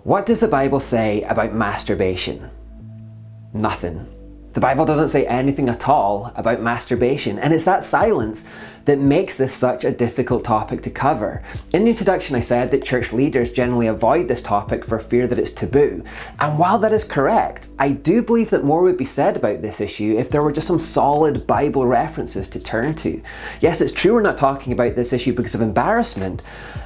What does the Bible say about masturbation? Nothing. The Bible doesn't say anything at all about masturbation, and it's that silence that makes this such a difficult topic to cover. In the introduction I said that church leaders generally avoid this topic for fear that it's taboo, and while that is correct, I do believe that more would be said about this issue if there were just some solid Bible references to turn to. Yes, it's true we're not talking about this issue because of embarrassment,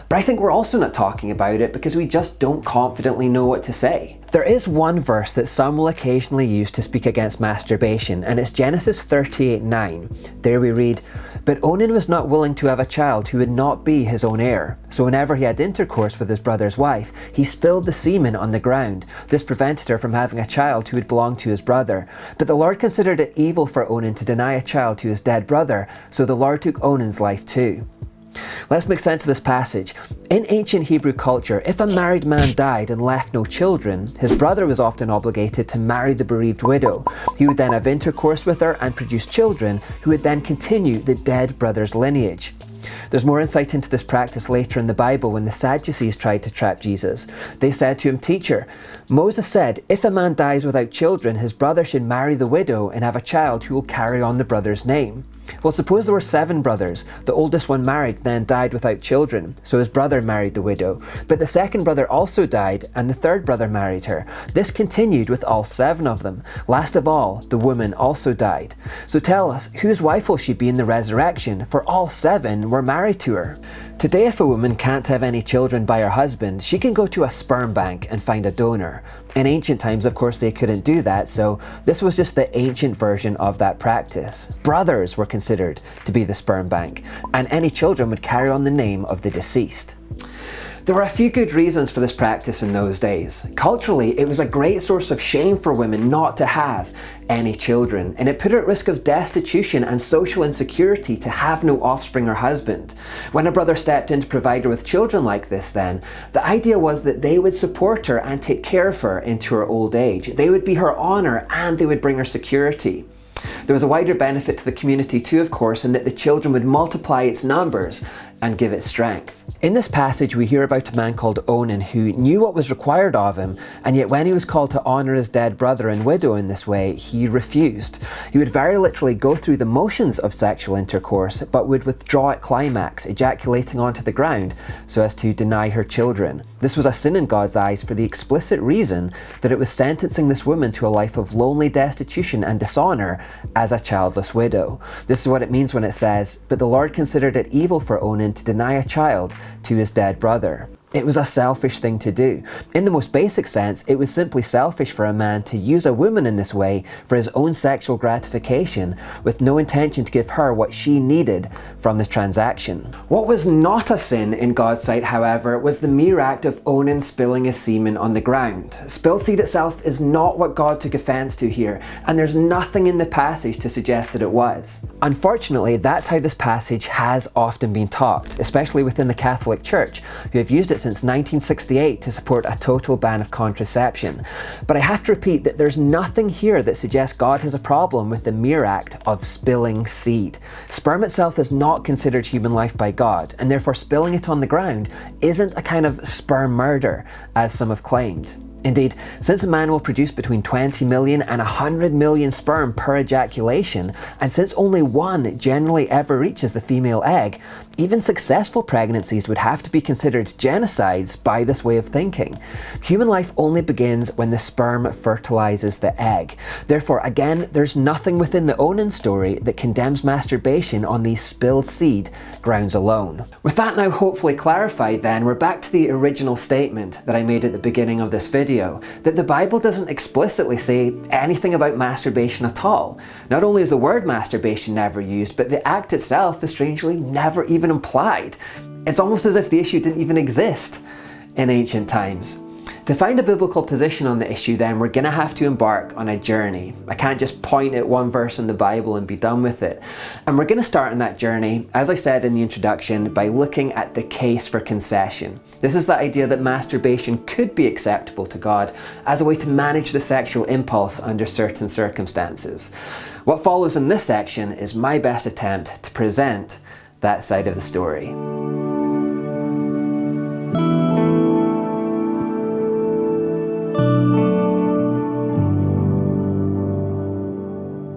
but I think we're also not talking about it because we just don't confidently know what to say. There is one verse that some will occasionally use to speak against masturbation, and it's Genesis 38:9. There we read, "But Onan was not willing to have a child who would not be his own heir. So whenever he had intercourse with his brother's wife, he spilled the semen on the ground. This prevented her from having a child who would belong to his brother. But the Lord considered it evil for Onan to deny a child to his dead brother, so the Lord took Onan's life too." Let's make sense of this passage. In ancient Hebrew culture, if a married man died and left no children, his brother was often obligated to marry the bereaved widow. He would then have intercourse with her and produce children who would then continue the dead brother's lineage. There's more insight into this practice later in the Bible when the Sadducees tried to trap Jesus. They said to him, "Teacher, Moses said, if a man dies without children, his brother should marry the widow and have a child who will carry on the brother's name." Well, suppose there were 7 brothers. The oldest one married, then died without children, so his brother married the widow. But the second brother also died, and the third brother married her. This continued with all 7 of them. Last of all, the woman also died. So tell us, whose wife will she be in the resurrection? For all 7 were married to her. Today, if a woman can't have any children by her husband, she can go to a sperm bank and find a donor. In ancient times, of course, they couldn't do that, so this was just the ancient version of that practice. Brothers were considered to be the sperm bank, and any children would carry on the name of the deceased. There were a few good reasons for this practice in those days. Culturally, it was a great source of shame for women not to have any children, and it put her at risk of destitution and social insecurity to have no offspring or husband. When a brother stepped in to provide her with children like this then, the idea was that they would support her and take care of her into her old age. They would be her honour and they would bring her security. There was a wider benefit to the community too, of course, in that the children would multiply its numbers and give it strength. In this passage, we hear about a man called Onan who knew what was required of him, and yet when he was called to honour his dead brother and widow in this way, he refused. He would very literally go through the motions of sexual intercourse, but would withdraw at climax, ejaculating onto the ground so as to deny her children. This was a sin in God's eyes for the explicit reason that it was sentencing this woman to a life of lonely destitution and dishonour as a childless widow. This is what it means when it says, "But the Lord considered it evil for Onan to deny a child to his dead brother." It was a selfish thing to do. In the most basic sense, it was simply selfish for a man to use a woman in this way for his own sexual gratification, with no intention to give her what she needed from the transaction. What was not a sin in God's sight, however, was the mere act of Onan spilling his semen on the ground. Spilled seed itself is not what God took offence to here, and there's nothing in the passage to suggest that it was. Unfortunately, that's how this passage has often been taught, especially within the Catholic Church, who have used it since 1968 to support a total ban of contraception. But I have to repeat that there's nothing here that suggests God has a problem with the mere act of spilling seed. Sperm itself is not considered human life by God, and therefore spilling it on the ground isn't a kind of sperm murder, as some have claimed. Indeed, since a man will produce between 20 million and 100 million sperm per ejaculation, and since only one generally ever reaches the female egg, even successful pregnancies would have to be considered genocides by this way of thinking. Human life only begins when the sperm fertilizes the egg. Therefore, again, there's nothing within the Onan story that condemns masturbation on these spilled seed grounds alone. With that now hopefully clarified then, we're back to the original statement that I made at the beginning of this video, that the Bible doesn't explicitly say anything about masturbation at all. Not only is the word masturbation never used, but the act itself is strangely never even implied. It's almost as if the issue didn't even exist in ancient times. To find a biblical position on the issue then, we're going to have to embark on a journey. I can't just point at one verse in the Bible and be done with it. And we're going to start on that journey, as I said in the introduction, by looking at the case for concession. This is the idea that masturbation could be acceptable to God as a way to manage the sexual impulse under certain circumstances. What follows in this section is my best attempt to present that side of the story.